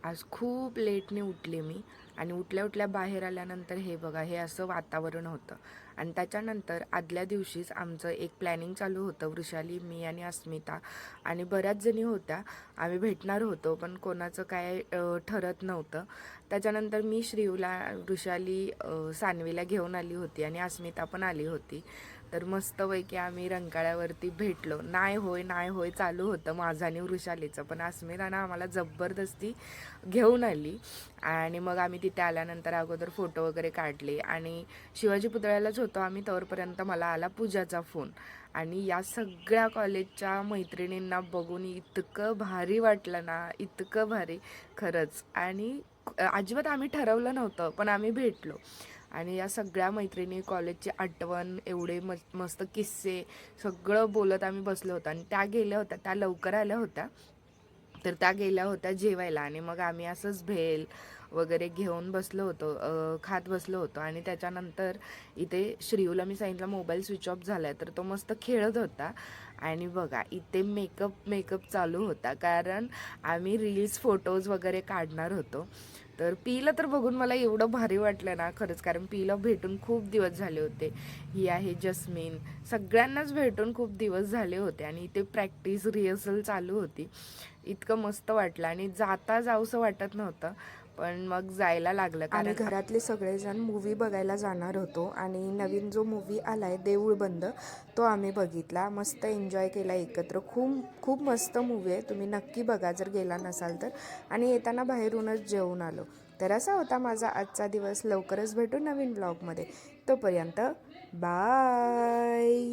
आज खूप लेटने उठले मी आणि उठल्या उठल्या बाहेर आल्यानंतर हे बघा, हे असं वातावरण होतं. आणि त्याच्यानंतर आदल्या दिवशीच आमचं एक प्लॅनिंग चालू होतं. वृषाली, मी आणि अस्मिता आणि बऱ्याच जणी होत्या. आम्ही भेटणार होतो, पण कोणाचं काय ठरत नव्हतं. त्याच्यानंतर मी श्रीयूला, वृषाली सानवीला घेऊन आली होती आणि अस्मिता पण आली होती. तर मस्तपैकी आम्ही रंकाळ्यावरती भेटलो. नाही होय नाही होय चालू होतं माझं आणि वृषालीचं, पण अस्मितानं आम्हाला जबरदस्ती घेऊन आली. आणि मग आम्ही तिथे आल्यानंतर अगोदर फोटो वगैरे काढले आणि शिवाजी पुतळ्यालाच होतो आम्ही, तोपर्यंत मला आला पूजाचा फोन. आणि या सगळ्या कॉलेजच्या मैत्रिणींना बघून इतकं भारी वाटलं ना, इतकं भारी खरंच. आणि अजिबात आम्ही ठरवलं नव्हतं, पण आम्ही भेटलो. आणि या सगळ्या मैत्रिणी, कॉलेजची आठवण, एवढे मस्त किस्से सगळं बोलत आम्ही बसलो होतो. आणि त्या गेल्या होत्या, त्या लवकर आल्या होत्या, तर त्या गेल्या होत्या जेवायला. आणि मग आम्ही असंच भेल वगैरे घेऊन बसलो होतो, खात बसलो होतो. आणि त्याच्यानंतर इथे श्रीयूला मी सांगितलं मोबाईल स्विच ऑफ झाला आहे, तर तो मस्त खेळत होता. आणि बघा इथे मेकअप चालू होता, कारण आम्ही रील्स फोटोज वगैरे काढणार होतो. तर पीला तर बघून मला एवढं भारी वाटलं ना खरंच, कारण पीला भेटून खूप दिवस झाले होते. ही आहे जस्मिन, सगळ्यांनाच भेटून खूप दिवस झाले होते. आणि इथे प्रॅक्टिस रिहर्सल चालू होती. इतकं मस्त वाटलं आणि जाता जाऊसं वाटत नव्हतं, पण मग जायला लागलं. आम्ही कारण घरातले सगळेजण मूवी बघायला जाणार होतो आणि नवीन जो मूवी आला आहे देऊळ बंद, तो आम्ही बघितला. मस्त एन्जॉय केला एकत्र. खूप खूप मस्त मूवी आहे, तुम्ही नक्की बघा जर गेला नसाल तर. आणि येताना बाहेरूनच जेवून आलो. तर असा होता माझा आजचा दिवस. लवकरच भेटू नवीन ब्लॉगमध्ये. तोपर्यंत बाय.